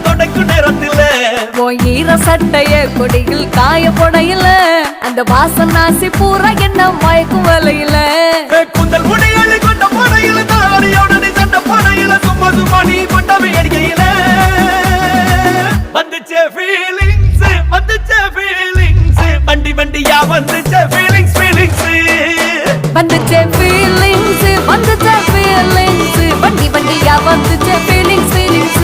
தொடைக்கும் நேரத்தில் ஈர சட்டைய கொடியில் காய போடையில அந்த வாசனாசி பூரா என்ன மயக்கும் வலையில குந்தல் முடியலை கொண்ட போடையில தாடியோட நீ சண்ட போடையில சும்மா சும்மா நீ கொண்டவை அடிக்கையில்